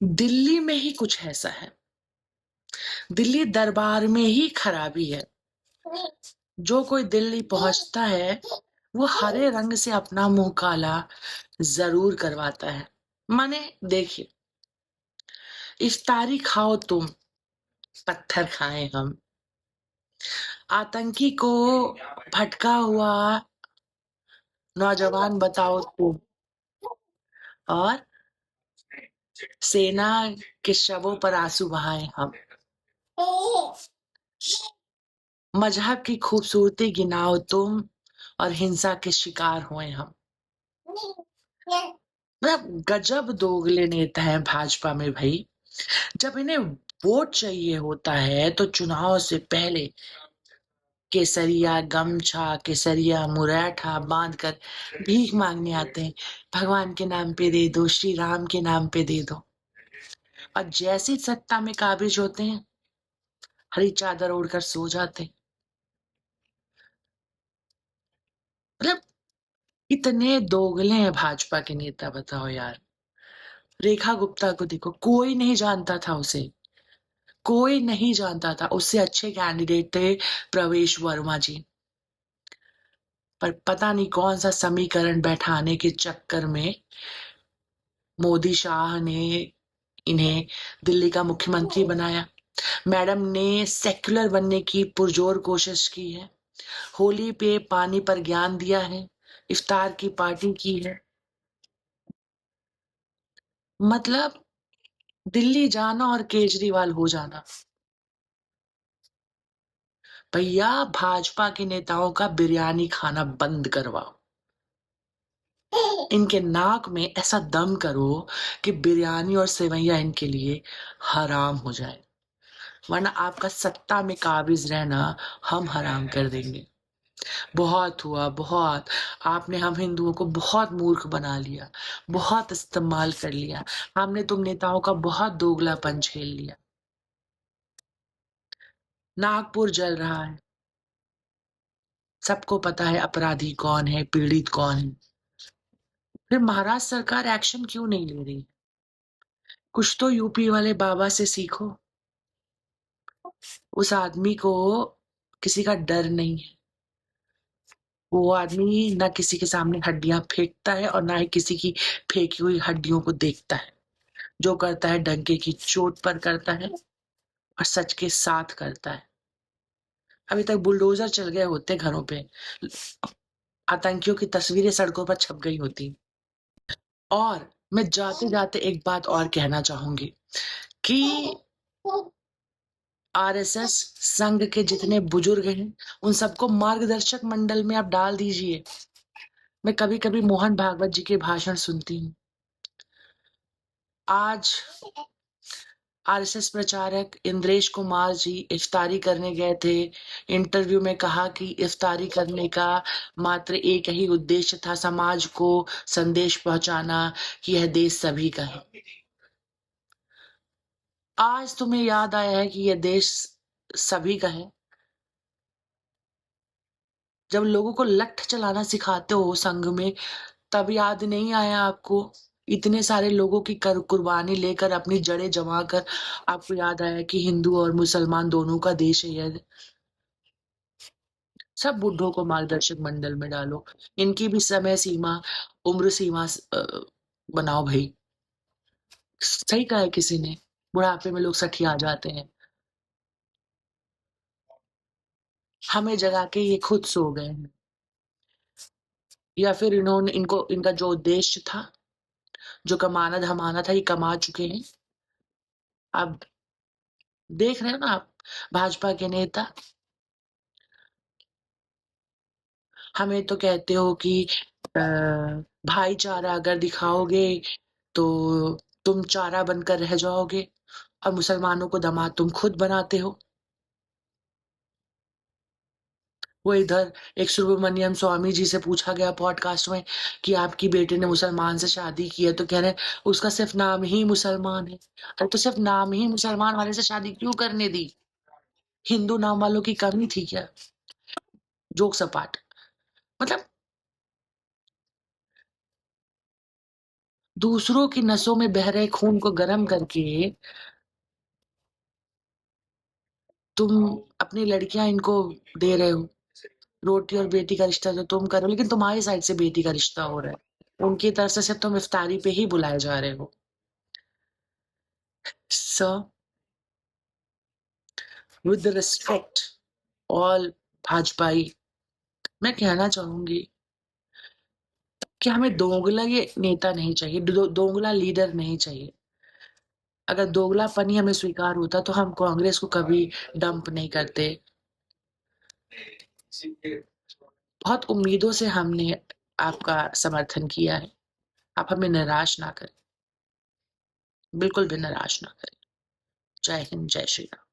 दिल्ली में ही कुछ ऐसा है। दिल्ली दरबार में ही खराबी है। जो कोई दिल्ली पहुंचता है वो हरे रंग से अपना मुंह काला जरूर करवाता है। माने देखिए, इफ्तारी खाओ तुम, पत्थर खाएं हम। आतंकी को भटका हुआ नौजवान बताओ तुम, और सेना के शवों पर आंसू बहाए हम। मजहब की खूबसूरती गिनाओ तुम, और हिंसा के शिकार हुए हम। मतलब गजब दोगले नेता है भाजपा में भाई। जब इन्हें वोट चाहिए होता है तो चुनाव से पहले केसरिया गमछा, केसरिया मुरैठा बांधकर भीख मांगने आते हैं। भगवान के नाम पे दे दो, श्री राम के नाम पे दे दो। और जैसी सत्ता में काबिज होते हैं, हरी चादर ओढ़कर सो जाते हैं। मतलब इतने दोगले हैं भाजपा के नेता, बताओ यार। रेखा गुप्ता को देखो, कोई नहीं जानता था उसे, कोई नहीं जानता था। उससे अच्छे कैंडिडेट थे प्रवेश वर्मा जी, पर पता नहीं कौन सा समीकरण बैठाने के चक्कर में मोदी शाह ने इन्हें दिल्ली का मुख्यमंत्री बनाया। मैडम ने सेक्युलर बनने की पुरजोर कोशिश की है। होली पे पानी पर ज्ञान दिया है, इफ्तार की पार्टी की है। मतलब दिल्ली जाना और केजरीवाल हो जाना। भैया भाजपा के नेताओं का बिरयानी खाना बंद करवाओ। इनके नाक में ऐसा दम करो कि बिरयानी और सेवैया इनके लिए हराम हो जाए, वरना आपका सत्ता में काबिज रहना हम हराम कर देंगे। बहुत हुआ बहुत। आपने हम हिंदुओं को बहुत मूर्ख बना लिया, बहुत इस्तेमाल कर लिया। हमने तुम नेताओं का बहुत दोगलापन झेल लिया। नागपुर जल रहा है, सबको पता है अपराधी कौन है, पीड़ित कौन है। फिर महाराष्ट्र सरकार एक्शन क्यों नहीं ले रही? कुछ तो यूपी वाले बाबा से सीखो। उस आदमी को किसी का डर नहीं है। वो आदमी ना किसी के सामने हड्डियां फेंकता है और ना ही किसी की फेंकी हुई हड्डियों को देखता है। जो करता है डंके की चोट पर करता है और सच के साथ करता है। अभी तक बुलडोजर चल गए होते घरों पे, आतंकियों की तस्वीरें सड़कों पर छप गई होती। और मैं जाते जाते एक बात और कहना चाहूंगी कि आरएसएस संघ के जितने बुजुर्ग हैं उन सबको मार्गदर्शक मंडल में आप डाल दीजिए। मैं कभी कभी मोहन भागवत जी के भाषण सुनती हूँ। आज आरएसएस प्रचारक इंद्रेश कुमार जी इफ्तारी करने गए थे। इंटरव्यू में कहा कि इफ्तारी करने का मात्र एक ही उद्देश्य था, समाज को संदेश पहुंचाना कि यह देश सभी का है। आज तुम्हें याद आया है कि यह देश सभी का है? जब लोगों को लठ चलाना सिखाते हो संघ में, तब याद नहीं आया आपको? इतने सारे लोगों की कुर्बानी लेकर, अपनी जड़ें जमा कर, आपको याद आया कि हिंदू और मुसलमान दोनों का देश है यह? सब बुड्ढों को मार्गदर्शक मंडल में डालो। इनकी भी समय सीमा, उम्र सीमा बनाओ भाई। सही कहा है किसी ने, बुढ़ापे में लोग सठिया जाते हैं। हमें जगा के ये खुद सो गए हैं, या फिर इन्होंने इनका जो उद्देश्य था, जो कमाना धमाना था, ये कमा चुके हैं। अब देख रहे हैं ना आप, भाजपा के नेता हमें तो कहते हो कि भाईचारा अगर दिखाओगे तो तुम चारा बनकर रह जाओगे, और मुसलमानों को दामाद तुम खुद बनाते हो। वो इधर एक सुब्रमण्यम स्वामी जी से पूछा गया पॉडकास्ट में कि आपकी बेटे ने मुसलमान से शादी की है, तो कह रहे हैं उसका सिर्फ नाम ही मुसलमान है। अरे तो सिर्फ नाम ही मुसलमान वाले से शादी क्यों करने दी? हिंदू नाम वालों की कमी थी क्या? जोक सपाट। मतलब दूसरों की नसों में बह रहे खून को गर्म करके तुम अपनी लड़कियां इनको दे रहे हो। रोटी और बेटी का रिश्ता तो तुम करो, लेकिन तुम्हारी साइड से बेटी का रिश्ता हो रहा है, उनकी तरफ से सिर्फ तुम इफ्तारी पे ही बुलाए जा रहे हो। सो विद रिस्पेक्ट ऑल भाजपाई, मैं कहना चाहूंगी कि हमें दोगला ये नेता नहीं चाहिए, दोगला लीडर नहीं चाहिए। अगर दोगलापन ही हमें स्वीकार होता तो हम कांग्रेस को कभी डंप नहीं करते। बहुत उम्मीदों से हमने आपका समर्थन किया है, आप हमें निराश ना करें, बिल्कुल भी निराश ना करें। जय हिंद, जय श्री राम।